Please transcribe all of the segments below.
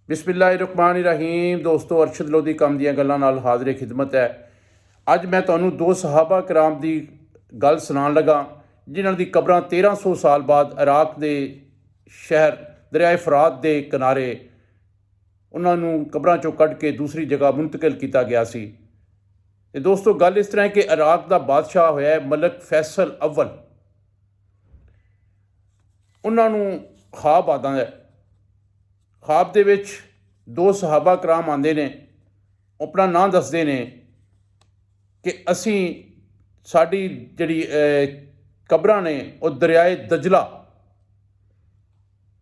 बिस्मिल्लाहिर्रहमानिर्रहीम। दोस्तों, अरशद लोधी कम ਦੀਆਂ ਗੱਲਾਂ ਨਾਲ ਹਾਜ਼ਰ ਖਿਦਮਤ ਹੈ। ਅੱਜ ਮੈਂ ਤੁਹਾਨੂੰ ਦੋ ਸਹਾਬਾ ਕਰਾਮ ਦੀ ਗੱਲ ਸੁਣਾਉਣ ਲੱਗਾ ਜਿਨ੍ਹਾਂ ਦੀ ਕਬਰਾਂ 1300 ਸਾਲ ਬਾਅਦ ਇਰਾਕ ਦੇ ਸ਼ਹਿਰ ਦਰਿਆਏ ਫਰਾਤ ਦੇ ਕਿਨਾਰੇ ਉਹਨਾਂ ਨੂੰ ਕਬਰਾਂ ਚੋਂ ਕੱਢ ਕੇ ਦੂਸਰੀ ਜਗ੍ਹਾ ਮੁੰਤਕਿਲ ਕੀਤਾ ਗਿਆ ਸੀ। ਤੇ ਦੋਸਤੋ, ਗੱਲ ਇਸ ਤਰ੍ਹਾਂ ਹੈ ਕਿ ਇਰਾਕ ਦਾ ਬਾਦਸ਼ਾਹ ਹੋਇਆ ਹੈ ਮਲਕ ਫੈਸਲ ਅਵਲ। ਉਹਨਾਂ ਨੂੰ ख्वाब ਆਉਂਦਾ ਹੈ। ख्वाब ਦੇ ਵਿੱਚ ਦੋ ਸਹਾਬਾ ਕਰਾਮ ਆਉਂਦੇ ਨੇ, ਆਪਣਾ ਨਾਂ ਦੱਸਦੇ ਨੇ ਕਿ ਅਸੀਂ ਸਾਡੀ ਜਿਹੜੀ ਕਬਰਾਂ ਨੇ ਉਹ ਦਰਿਆਏ ਦਜਲਾ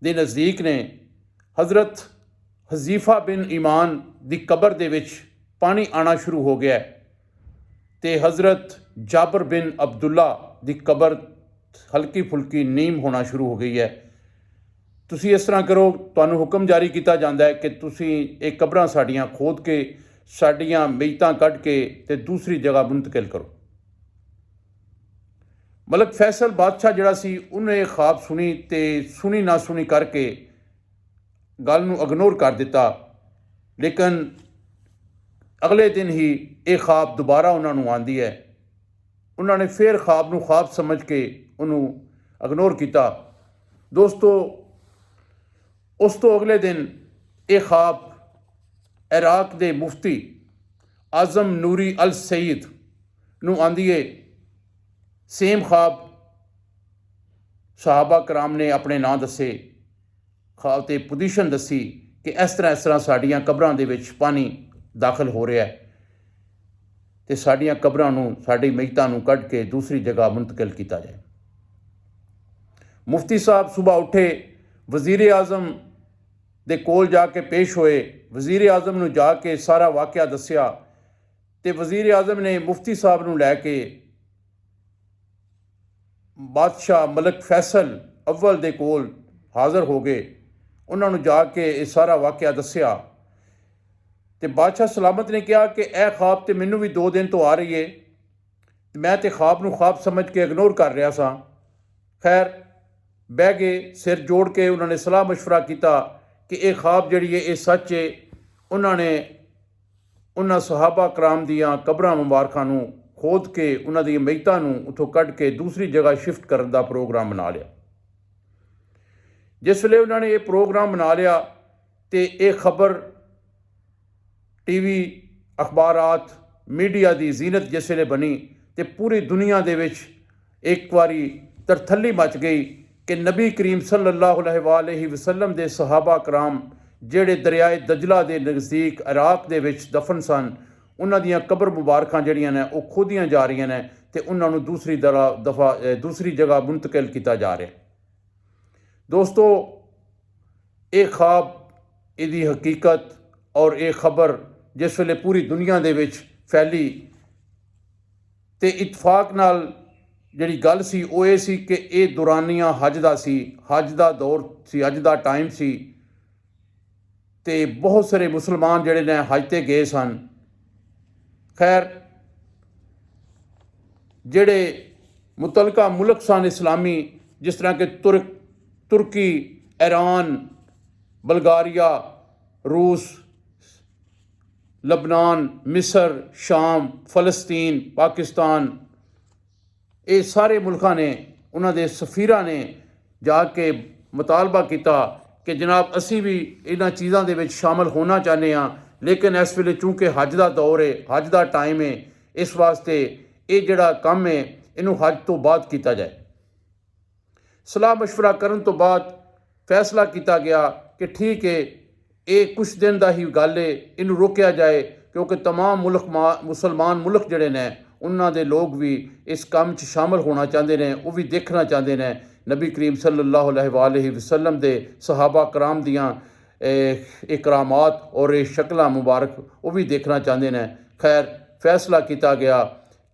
ਦੇ ਨਜ਼ਦੀਕ ਨੇ। ਹਜ਼ਰਤ ਹਜ਼ੀਫਾ ਬਿਨ ਈਮਾਨ ਦੀ ਕਬਰ ਦੇ ਵਿੱਚ ਪਾਣੀ ਆਉਣਾ ਸ਼ੁਰੂ ਹੋ ਗਿਆ ਅਤੇ ਹਜ਼ਰਤ ਜਾਬਰ ਬਿਨ ਅਬਦੁੱਲਾ ਦੀ ਕਬਰ ਹਲਕੀ ਫੁਲਕੀ ਨੀਮ ਹੋਣਾ ਸ਼ੁਰੂ ਹੋ ਗਈ ਹੈ। ਤੁਸੀਂ ਇਸ ਤਰ੍ਹਾਂ ਕਰੋ, ਤੁਹਾਨੂੰ ਹੁਕਮ ਜਾਰੀ ਕੀਤਾ ਜਾਂਦਾ ਹੈ ਕਿ ਤੁਸੀਂ ਇਹ ਕਬਰਾਂ ਸਾਡੀਆਂ ਖੋਦ ਕੇ ਸਾਡੀਆਂ ਮਈਤਾਂ ਕੱਢ ਕੇ ਅਤੇ ਦੂਸਰੀ ਜਗ੍ਹਾ ਮੁੰਤਕਿਲ ਕਰੋ। ਮਲਕ ਫੈਸਲ ਬਾਦਸ਼ਾਹ ਜਿਹੜਾ ਸੀ ਉਹਨੇ ਇਹ ख्वाब ਸੁਣੀ ਅਤੇ ਸੁਣੀ ਨਾ ਸੁਣੀ ਕਰਕੇ ਗੱਲ ਨੂੰ ਇਗਨੋਰ ਕਰ ਦਿੱਤਾ। ਲੇਕਿਨ ਅਗਲੇ ਦਿਨ ਹੀ ਇਹ ख्वाब ਦੁਬਾਰਾ ਉਹਨਾਂ ਨੂੰ ਆਉਂਦੀ ਹੈ। ਉਹਨਾਂ ਨੇ ਫਿਰ ख्वाब ਨੂੰ ख्वाब ਸਮਝ ਕੇ ਉਹਨੂੰ ਇਗਨੋਰ ਕੀਤਾ। ਦੋਸਤੋ, ਉਸ ਤੋਂ ਅਗਲੇ ਦਿਨ ਇਹ ख्वाब ਇਰਾਕ ਦੇ ਮੁਫਤੀ ਆਜ਼ਮ ਨੂਰੀ ਅਲ ਸਈਦ ਨੂੰ ਆਉਂਦੀ ਹੈ। ਸੇਮ ख्वाब ਸਹਾਬਾ ਕਰਾਮ ਨੇ ਆਪਣੇ ਨਾਂ ਦੱਸੇ, ख्वाब 'ਤੇ ਪੋਜੀਸ਼ਨ ਦੱਸੀ ਕਿ ਇਸ ਤਰ੍ਹਾਂ ਸਾਡੀਆਂ ਕਬਰਾਂ ਦੇ ਵਿੱਚ ਪਾਣੀ ਦਾਖਲ ਹੋ ਰਿਹਾ ਅਤੇ ਸਾਡੀਆਂ ਕਬਰਾਂ ਨੂੰ, ਸਾਡੀ ਮਈਤਾਂ ਨੂੰ ਕੱਢ ਕੇ ਦੂਸਰੀ ਜਗ੍ਹਾ ਮੁੰਤਕਿਲ ਕੀਤਾ ਜਾਏ। ਮੁਫਤੀ ਸਾਹਿਬ ਸੁਬਾਹ ਉੱਠੇ, ਵਜ਼ੀਰ ਆਜ਼ਮ ਦੇ ਕੋਲ ਜਾ ਕੇ ਪੇਸ਼ ਹੋਏ। ਵਜ਼ੀਰ ਆਜ਼ਮ ਨੂੰ ਜਾ ਕੇ ਸਾਰਾ ਵਾਕਿਆ ਦੱਸਿਆ ਅਤੇ ਵਜ਼ੀਰ ਆਜ਼ਮ ਨੇ ਮੁਫਤੀ ਸਾਹਿਬ ਨੂੰ ਲੈ ਕੇ ਬਾਦਸ਼ਾਹ ਮਲਕ ਫੈਸਲ ਅਵਲ ਦੇ ਕੋਲ ਹਾਜ਼ਰ ਹੋ ਗਏ। ਉਹਨਾਂ ਨੂੰ ਜਾ ਕੇ ਇਹ ਸਾਰਾ ਵਾਕਿਆ ਦੱਸਿਆ ਅਤੇ ਬਾਦਸ਼ਾਹ ਸਲਾਮਤ ਨੇ ਕਿਹਾ ਕਿ ਇਹ ख्वाब ਤਾਂ ਮੈਨੂੰ ਵੀ 2 ਦਿਨ ਤੋਂ ਆ ਰਹੀ ਹੈ, ਮੈਂ ਤਾਂ ख्वाब ਨੂੰ ख्वाब ਸਮਝ ਕੇ ਇਗਨੋਰ ਕਰ ਰਿਹਾ ਸਾਂ। ਖੈਰ, ਬਹਿ ਗਏ, ਸਿਰ ਜੋੜ ਕੇ ਉਹਨਾਂ ਨੇ ਸਲਾਹ ਮਸ਼ਵਰਾ ਕੀਤਾ ਕਿ ਇਹ ख्वाब ਜਿਹੜੀ ਹੈ ਇਹ ਸੱਚ ਹੈ। ਉਹਨਾਂ ਨੇ ਉਹਨਾਂ ਸਹਾਬਾ ਕਰਾਮ ਦੀਆਂ ਕਬਰਾਂ ਮੁਬਾਰਕਾਂ ਨੂੰ ਖੋਦ ਕੇ ਉਹਨਾਂ ਦੀਆਂ ਮਈਤਾਂ ਨੂੰ ਉੱਥੋਂ ਕੱਢ ਕੇ ਦੂਸਰੀ ਜਗ੍ਹਾ ਸ਼ਿਫਟ ਕਰਨ ਦਾ ਪ੍ਰੋਗਰਾਮ ਬਣਾ ਲਿਆ। ਜਿਸ ਵੇਲੇ ਉਹਨਾਂ ਨੇ ਇਹ ਪ੍ਰੋਗਰਾਮ ਬਣਾ ਲਿਆ ਅਤੇ ਇਹ ਖਬਰ ਟੀਵੀ, ਅਖਬਾਰਾਤ, ਮੀਡੀਆ ਦੀ ਜ਼ੀਨਤ ਜਿਸ ਵੇਲੇ ਬਣੀ ਅਤੇ ਪੂਰੀ ਦੁਨੀਆ ਦੇ ਵਿੱਚ ਇੱਕ ਵਾਰੀ ਤਰਥੱਲੀ ਮਚ ਗਈ ਕਿ ਨਬੀ ਕਰੀਮ ਸੱਲੱਲਾਹੁ ਅਲੈਹਿ ਵਸੱਲਮ ਦੇ ਸਹਾਬਾ ਕਰਾਮ ਜਿਹੜੇ ਦਰਿਆਏ ਦਜਲਾ ਦੇ ਨਜ਼ਦੀਕ ਇਰਾਕ ਦੇ ਵਿੱਚ ਦਫਨ ਸਨ, ਉਹਨਾਂ ਦੀਆਂ ਕਬਰ ਮੁਬਾਰਕਾਂ ਜਿਹੜੀਆਂ ਨੇ ਉਹ ਖੋਦੀਆਂ ਜਾ ਰਹੀਆਂ ਨੇ ਅਤੇ ਉਹਨਾਂ ਨੂੰ ਦੂਸਰੀ ਜਗ੍ਹਾ ਮੁੰਤਕਿਲ ਕੀਤਾ ਜਾ ਰਿਹਾ। ਦੋਸਤੋ, ਇਹ ख्वाब, ਇਹਦੀ ਹਕੀਕਤ ਔਰ ਇਹ ਖਬਰ ਜਿਸ ਵੇਲੇ ਪੂਰੀ ਦੁਨੀਆ ਦੇ ਵਿੱਚ ਫੈਲੀ ਅਤੇ ਇਤਫਾਕ ਨਾਲ ਜਿਹੜੀ ਗੱਲ ਸੀ ਉਹ ਇਹ ਸੀ ਕਿ ਇਹ ਦੌਰਾਨੀਆ ਹੱਜ ਦਾ ਸੀ, ਹੱਜ ਦਾ ਦੌਰ ਸੀ, ਹੱਜ ਦਾ ਟਾਈਮ ਸੀ ਅਤੇ ਬਹੁਤ ਸਾਰੇ ਮੁਸਲਮਾਨ ਜਿਹੜੇ ਨੇ ਹੱਜ 'ਤੇ ਗਏ ਸਨ। ਖੈਰ, ਜਿਹੜੇ ਮੁਤਲਕਾ ਮੁਲਕ ਸਨ ਇਸਲਾਮੀ, ਜਿਸ ਤਰ੍ਹਾਂ ਕਿ ਤੁਰਕੀ, ਈਰਾਨ, ਬਲਗਾਰੀਆ, ਰੂਸ, ਲਬਨਾਨ, ਮਿਸਰ, ਸ਼ਾਮ, ਫਲਸਤੀਨ, ਪਾਕਿਸਤਾਨ, ਇਹ ਸਾਰੇ ਮੁਲਕਾਂ ਨੇ, ਉਹਨਾਂ ਦੇ ਸਫੀਰਾਂ ਨੇ ਜਾ ਕੇ ਮੁਤਾਲਬਾ ਕੀਤਾ ਕਿ ਜਨਾਬ ਅਸੀਂ ਵੀ ਇਹਨਾਂ ਚੀਜ਼ਾਂ ਦੇ ਵਿੱਚ ਸ਼ਾਮਲ ਹੋਣਾ ਚਾਹੁੰਦੇ ਹਾਂ, ਲੇਕਿਨ ਇਸ ਵੇਲੇ ਚੂੰਕਿ ਹੱਜ ਦਾ ਦੌਰ ਹੈ, ਹੱਜ ਦਾ ਟਾਈਮ ਹੈ, ਇਸ ਵਾਸਤੇ ਇਹ ਜਿਹੜਾ ਕੰਮ ਹੈ ਇਹਨੂੰ ਹੱਜ ਤੋਂ ਬਾਅਦ ਕੀਤਾ ਜਾਏ। ਸਲਾਹ ਮਸ਼ਵਰਾ ਕਰਨ ਤੋਂ ਬਾਅਦ ਫੈਸਲਾ ਕੀਤਾ ਗਿਆ ਕਿ ਠੀਕ ਹੈ, ਇਹ ਕੁਛ ਦਿਨ ਦਾ ਹੀ ਗੱਲ ਹੈ, ਇਹਨੂੰ ਰੋਕਿਆ ਜਾਏ, ਕਿਉਂਕਿ ਤਮਾਮ ਮੁਸਲਮਾਨ ਮੁਲਕ ਜਿਹੜੇ ਨੇ ਉਹਨਾਂ ਦੇ ਲੋਕ ਵੀ ਇਸ ਕੰਮ 'ਚ ਸ਼ਾਮਲ ਹੋਣਾ ਚਾਹੁੰਦੇ ਨੇ, ਉਹ ਵੀ ਦੇਖਣਾ ਚਾਹੁੰਦੇ ਨੇ ਨਬੀ ਕਰੀਮ ਸੱਲੱਲਾਹੁ ਅਲੈਹਿ ਵਸੱਲਮ ਦੇ ਸਹਾਬਾ ਕਰਾਮ ਦੀਆਂ ਇਹ ਕਰਾਮਾਤ ਔਰ ਇਹ ਸ਼ਕਲਾਂ ਮੁਬਾਰਕ ਉਹ ਵੀ ਦੇਖਣਾ ਚਾਹੁੰਦੇ ਨੇ। ਖੈਰ, ਫੈਸਲਾ ਕੀਤਾ ਗਿਆ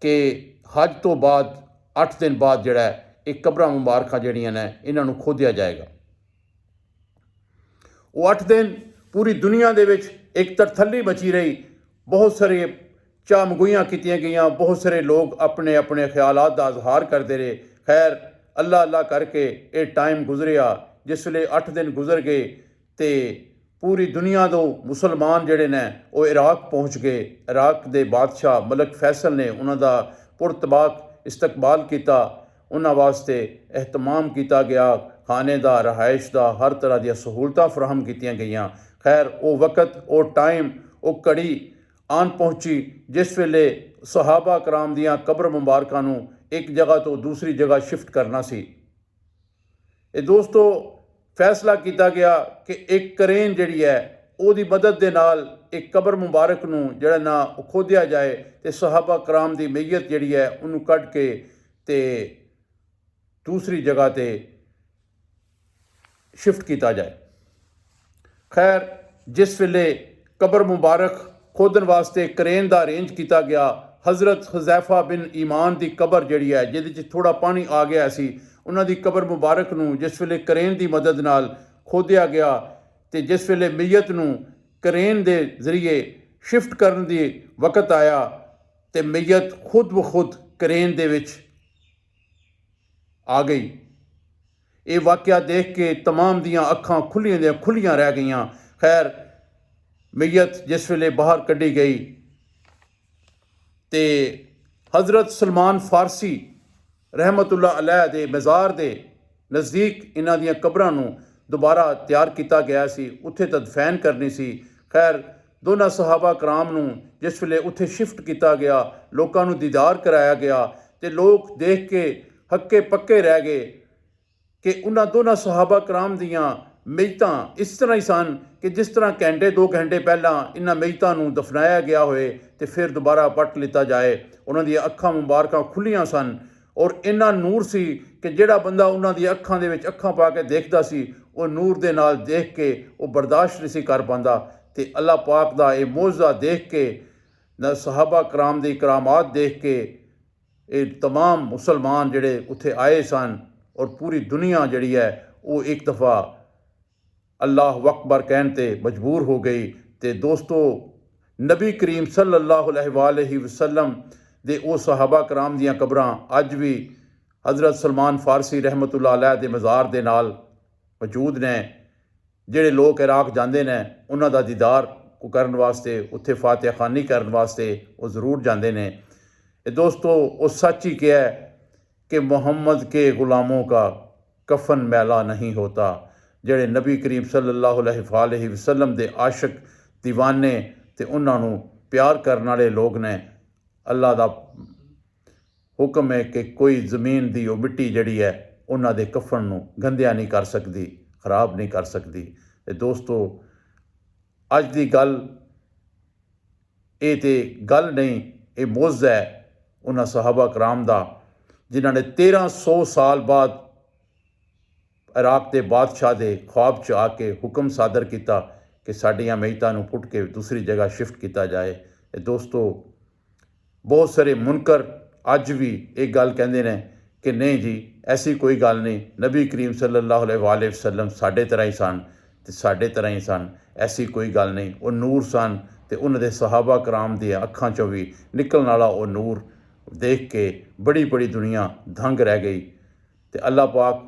ਕਿ ਹੱਜ ਤੋਂ ਬਾਅਦ 8 ਦਿਨ ਬਾਅਦ ਜਿਹੜਾ ਇਹ ਕਬਰਾਂ ਮੁਬਾਰਕਾਂ ਜਿਹੜੀਆਂ ਨੇ ਇਹਨਾਂ ਨੂੰ ਖੋਦਿਆ ਜਾਏਗਾ। ਉਹ 8 ਦਿਨ ਪੂਰੀ ਦੁਨੀਆ ਦੇ ਵਿੱਚ ਇੱਕ ਤਰਥੱਲੀ ਮਚੀ ਰਹੀ। ਬਹੁਤ ਸਾਰੇ ਚਾਮਗੋਈਆਂ ਕੀਤੀਆਂ ਗਈਆਂ, ਬਹੁਤ ਸਾਰੇ ਲੋਕ ਆਪਣੇ ਆਪਣੇ ਖਿਆਲਾਤ ਦਾ ਇਜ਼ਹਾਰ ਕਰਦੇ ਰਹੇ। ਖੈਰ, ਅੱਲਾ ਅੱਲਾ ਕਰਕੇ ਇਹ ਟਾਈਮ ਗੁਜ਼ਰਿਆ। ਜਿਸ ਵੇਲੇ 8 ਦਿਨ ਗੁਜ਼ਰ ਗਏ ਅਤੇ ਪੂਰੀ ਦੁਨੀਆ ਤੋਂ ਮੁਸਲਮਾਨ ਜਿਹੜੇ ਨੇ ਉਹ ਇਰਾਕ ਪਹੁੰਚ ਗਏ। ਇਰਾਕ ਦੇ ਬਾਦਸ਼ਾਹ ਮਲਕ ਫੈਸਲ ਨੇ ਉਹਨਾਂ ਦਾ ਪੁਰਤਬਾਕ ਇਸਤਕਬਾਲ ਕੀਤਾ। ਉਹਨਾਂ ਵਾਸਤੇ ਅਹਿਤਮਾਮ ਕੀਤਾ ਗਿਆ, ਖਾਣੇ ਦਾ, ਰਿਹਾਇਸ਼ ਦਾ, ਹਰ ਤਰ੍ਹਾਂ ਦੀਆਂ ਸਹੂਲਤਾਂ ਫਰਾਹਮ ਕੀਤੀਆਂ ਗਈਆਂ। ਖੈਰ ਉਹ ਵਕਤ, ਉਹ ਟਾਈਮ, ਉਹ ਘੜੀ ਆਣ ਪਹੁੰਚੀ ਜਿਸ ਵੇਲੇ ਸਹਾਬਾ ਕਰਾਮ ਦੀਆਂ ਕਬਰ ਮੁਬਾਰਕਾਂ ਨੂੰ ਇੱਕ ਜਗ੍ਹਾ ਤੋਂ ਦੂਸਰੀ ਜਗ੍ਹਾ ਸ਼ਿਫਟ ਕਰਨਾ ਸੀ। ਇਹ ਦੋਸਤੋ ਫੈਸਲਾ ਕੀਤਾ ਗਿਆ ਕਿ ਇੱਕ ਕਰੇਨ ਜਿਹੜੀ ਹੈ ਉਹਦੀ ਮਦਦ ਦੇ ਨਾਲ ਇੱਕ ਕਬਰ ਮੁਬਾਰਕ ਨੂੰ ਜਿਹੜਾ ਨਾ ਉਹ ਖੋਦਿਆ ਜਾਏ ਅਤੇ ਸਹਾਬਾ ਕਰਾਮ ਦੀ ਮਈਅਤ ਜਿਹੜੀ ਹੈ ਉਹਨੂੰ ਕੱਢ ਕੇ ਅਤੇ ਦੂਸਰੀ ਜਗ੍ਹਾ 'ਤੇ ਸ਼ਿਫਟ ਕੀਤਾ ਜਾਏ। ਖੈਰ ਜਿਸ ਵੇਲੇ ਕਬਰ ਮੁਬਾਰਕ ਖੋਦਣ ਵਾਸਤੇ ਕਰੇਨ ਦਾ ਅਰੇਂਜ ਕੀਤਾ ਗਿਆ, ਹਜ਼ਰਤ ਹੁਜ਼ੈਫਾ ਬਿਨ ਈਮਾਨ ਦੀ ਕਬਰ ਜਿਹੜੀ ਹੈ ਜਿਹਦੇ 'ਚ ਥੋੜ੍ਹਾ ਪਾਣੀ ਆ ਗਿਆ ਸੀ, ਉਹਨਾਂ ਦੀ ਕਬਰ ਮੁਬਾਰਕ ਨੂੰ ਜਿਸ ਵੇਲੇ ਕਰੇਨ ਦੀ ਮਦਦ ਨਾਲ ਖੋਦਿਆ ਗਿਆ ਅਤੇ ਜਿਸ ਵੇਲੇ ਮਈਅਤ ਨੂੰ ਕਰੇਨ ਦੇ ਜ਼ਰੀਏ ਸ਼ਿਫਟ ਕਰਨ ਦੀ ਵਕਤ ਆਇਆ ਅਤੇ ਮਈਅਤ ਖੁਦ ਬ ਖੁਦ ਕਰੇਨ ਦੇ ਵਿੱਚ ਆ ਗਈ। ਇਹ ਵਾਕਿਆ ਦੇਖ ਕੇ ਤਮਾਮ ਦੀਆਂ ਅੱਖਾਂ ਖੁੱਲੀਆਂ ਰਹਿ ਗਈਆਂ। ਖੈਰ ਮਈਅਤ ਜਿਸ ਵੇਲੇ ਬਾਹਰ ਕੱਢੀ ਗਈ ਅਤੇ ਹਜ਼ਰਤ ਸਲਮਾਨ ਫਾਰਸੀ ਰਹਿਮਤੁल्लाह ਅਲੈਹ ਦੇ ਮਜ਼ਾਰ ਦੇ ਨਜ਼ਦੀਕ ਇਹਨਾਂ ਦੀਆਂ ਕਬਰਾਂ ਨੂੰ ਦੁਬਾਰਾ ਤਿਆਰ ਕੀਤਾ ਗਿਆ ਸੀ, ਉੱਥੇ ਤਦਫੈਨ ਕਰਨੀ ਸੀ। ਖੈਰ ਦੋਨਾਂ ਸਹਾਬਾ ਕਰਾਮ ਨੂੰ ਜਿਸ ਵੇਲੇ ਉੱਥੇ ਸ਼ਿਫਟ ਕੀਤਾ ਗਿਆ, ਲੋਕਾਂ ਨੂੰ ਦੀਦਾਰ ਕਰਾਇਆ ਗਿਆ ਅਤੇ ਲੋਕ ਦੇਖ ਕੇ ਹੱਕੇ ਪੱਕੇ ਰਹਿ ਗਏ ਕਿ ਉਹਨਾਂ ਦੋਨਾਂ ਸਹਾਬਾ ਕਰਾਮ ਦੀਆਂ ਮਈਤਾਂ ਇਸ ਤਰ੍ਹਾਂ ਹੀ ਸਨ ਕਿ ਜਿਸ ਤਰ੍ਹਾਂ ਘੰਟੇ 2 ਘੰਟੇ ਪਹਿਲਾਂ ਇਹਨਾਂ ਮਈਤਾਂ ਨੂੰ ਦਫਨਾਇਆ ਗਿਆ ਹੋਏ ਅਤੇ ਫਿਰ ਦੁਬਾਰਾ ਪੱਟ ਲਿੱਤਾ ਜਾਏ। ਉਹਨਾਂ ਦੀਆਂ ਅੱਖਾਂ ਮੁਬਾਰਕਾਂ ਖੁੱਲ੍ਹੀਆਂ ਸਨ ਔਰ ਇੰਨਾ ਨੂਰ ਸੀ ਕਿ ਜਿਹੜਾ ਬੰਦਾ ਉਹਨਾਂ ਦੀਆਂ ਅੱਖਾਂ ਦੇ ਵਿੱਚ ਅੱਖਾਂ ਪਾ ਕੇ ਦੇਖਦਾ ਸੀ ਉਹ ਨੂਰ ਦੇ ਨਾਲ ਦੇਖ ਕੇ ਉਹ ਬਰਦਾਸ਼ਤ ਨਹੀਂ ਸੀ ਕਰ ਪਾਉਂਦਾ। ਅਤੇ ਅੱਲਾਹ ਪਾਕ ਦਾ ਇਹ ਮੌਜਜ਼ਾ ਦੇਖ ਕੇ, ਸਹਾਬਾ ਕਰਾਮ ਦੀ ਕਰਾਮਾਤ ਦੇਖ ਕੇ ਇਹ ਤਮਾਮ ਮੁਸਲਮਾਨ ਜਿਹੜੇ ਉੱਥੇ ਆਏ ਸਨ ਔਰ ਪੂਰੀ ਦੁਨੀਆ ਜਿਹੜੀ ਹੈ ਉਹ ਇੱਕ ਦਫਾ ਅੱਲਾਹੁ ਅਕਬਰ ਕਹਿਣ 'ਤੇ ਮਜਬੂਰ ਹੋ ਗਈ। ਅਤੇ ਦੋਸਤੋ ਨਬੀ ਕਰੀਮ ਸੱਲੱਲਾਹੁ ਅਲੈਹਿ ਵਸੱਲਮ ਦੇ ਉਹ ਸਹਾਬਾ ਕਰਾਮ ਦੀਆਂ ਕਬਰਾਂ ਅੱਜ ਵੀ ਹਜ਼ਰਤ ਸਲਮਾਨ ਫਾਰਸੀ ਰਹਿਮਤੁल्लाह ਅਲੈਹ ਦੇ ਮਜ਼ਾਰ ਦੇ ਨਾਲ ਮੌਜੂਦ ਨੇ। ਜਿਹੜੇ ਲੋਕ ਇਰਾਕ ਜਾਂਦੇ ਨੇ ਉਹਨਾਂ ਦਾ ਦੀਦਾਰ ਕਰਨ ਵਾਸਤੇ, ਉੱਥੇ ਫਾਤਿਹਾ ਖਾਨੀ ਕਰਨ ਵਾਸਤੇ ਉਹ ਜ਼ਰੂਰ ਜਾਂਦੇ ਨੇ। ਇਹ ਦੋਸਤੋ ਉਹ ਸੱਚ ਹੀ ਕਿਹਾ ਕਿ ਮੁਹੰਮਦ ਕੇ ਗੁਲਾਮੋਂ ਕਾ ਕਫਨ ਮੈਲਾ ਨਹੀਂ ਹੋਤਾ। ਜਿਹੜੇ ਨਬੀ ਕਰੀਮ ਸੱਲੱਲਾਹੁ ਅਲੈਹਿ ਵਸੱਲਮ ਦੇ ਆਸ਼ਿਕ ਦੀਵਾਨੇ ਅਤੇ ਉਹਨਾਂ ਨੂੰ ਪਿਆਰ ਕਰਨ ਵਾਲੇ ਲੋਕ ਨੇ, ਅੱਲਾ ਦਾ ਹੁਕਮ ਹੈ ਕਿ ਕੋਈ ਜ਼ਮੀਨ ਦੀ ਉਹ ਮਿੱਟੀ ਜਿਹੜੀ ਹੈ ਉਹਨਾਂ ਦੇ ਕਫਨ ਨੂੰ ਗੰਦਿਆ ਨਹੀਂ ਕਰ ਸਕਦੀ, ਖਰਾਬ ਨਹੀਂ ਕਰ ਸਕਦੀ। ਅਤੇ ਦੋਸਤੋ ਅੱਜ ਦੀ ਗੱਲ ਇਹ ਤਾਂ ਗੱਲ ਨਹੀਂ, ਇਹ ਮੌਜਜ਼ਾ ਹੈ ਉਹਨਾਂ ਸਹਾਬਾ ਕਰਾਮ ਦਾ ਜਿਨ੍ਹਾਂ ਨੇ 1300 ਸਾਲ ਬਾਅਦ ਇਰਾਕ ਦੇ ਬਾਦਸ਼ਾਹ ਦੇ ख्वाब 'ਚ ਆ ਕੇ ਹੁਕਮ ਸਾਦਰ ਕੀਤਾ ਕਿ ਸਾਡੀਆਂ ਮਈਤਾਂ ਨੂੰ ਪੁੱਟ ਕੇ ਦੂਸਰੀ ਜਗ੍ਹਾ ਸ਼ਿਫਟ ਕੀਤਾ ਜਾਏ। ਇਹ ਦੋਸਤੋ ਬਹੁਤ ਸਾਰੇ ਮੁਨਕਰ ਅੱਜ ਵੀ ਇਹ ਗੱਲ ਕਹਿੰਦੇ ਨੇ ਕਿ ਨਹੀਂ ਜੀ ਐਸੀ ਕੋਈ ਗੱਲ ਨਹੀਂ, ਨਬੀ ਕਰੀਮ ਸੱਲੱਲਾਹੁ ਅਲੈਹਿ ਵਸੱਲਮ ਸਾਡੇ ਤਰ੍ਹਾਂ ਹੀ ਸਨ ਅਤੇ ਸਾਡੇ ਤਰ੍ਹਾਂ ਹੀ ਸਨ, ਐਸੀ ਕੋਈ ਗੱਲ ਨਹੀਂ। ਉਹ ਨੂਰ ਸਨ ਅਤੇ ਉਹਨਾਂ ਦੇ ਸਹਾਬਾ ਕਰਾਮ ਦੀਆਂ ਅੱਖਾਂ 'ਚੋਂ ਵੀ ਨਿਕਲਣ ਵਾਲਾ ਉਹ ਨੂਰ ਦੇਖ ਕੇ ਬੜੀ ਦੁਨੀਆ ਦੰਗ ਰਹਿ ਗਈ। ਅਤੇ ਅੱਲਾਹ ਪਾਕ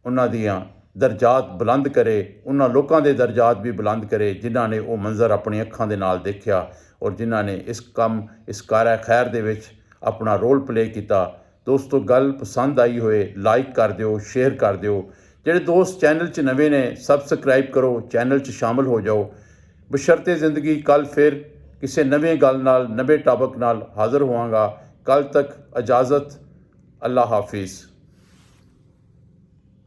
ਉਹਨਾਂ ਦੀਆਂ ਦਰਜਾਤ ਬੁਲੰਦ ਕਰੇ, ਉਹਨਾਂ ਲੋਕਾਂ ਦੇ ਦਰਜਾਤ ਵੀ ਬੁਲੰਦ ਕਰੇ ਜਿਨ੍ਹਾਂ ਨੇ ਉਹ ਮੰਜ਼ਰ ਆਪਣੀ ਅੱਖਾਂ ਦੇ ਨਾਲ ਦੇਖਿਆ ਔਰ ਜਿਨ੍ਹਾਂ ਨੇ ਇਸ ਕਾਰ ਖੈਰ ਦੇ ਵਿੱਚ ਆਪਣਾ ਰੋਲ ਪਲੇ ਕੀਤਾ। ਦੋਸਤੋ ਗੱਲ ਪਸੰਦ ਆਈ ਹੋਏ ਲਾਈਕ ਕਰ ਦਿਓ, ਸ਼ੇਅਰ ਕਰ ਦਿਓ। ਜਿਹੜੇ ਦੋਸਤ ਚੈਨਲ 'ਚ ਨਵੇਂ ਨੇ ਸਬਸਕ੍ਰਾਈਬ ਕਰੋ, ਚੈਨਲ 'ਚ ਸ਼ਾਮਲ ਹੋ ਜਾਓ। ਬਸ਼ਰਤੇ ਜ਼ਿੰਦਗੀ ਕੱਲ੍ਹ ਫਿਰ ਕਿਸੇ ਨਵੇਂ ਗੱਲ ਨਾਲ, ਨਵੇਂ ਟਾਪਿਕ ਨਾਲ ਹਾਜ਼ਰ ਹੋਵਾਂਗਾ। ਕੱਲ੍ਹ ਤੱਕ ਇਜਾਜ਼ਤ, ਅੱਲਾ ਹਾਫਿਜ਼।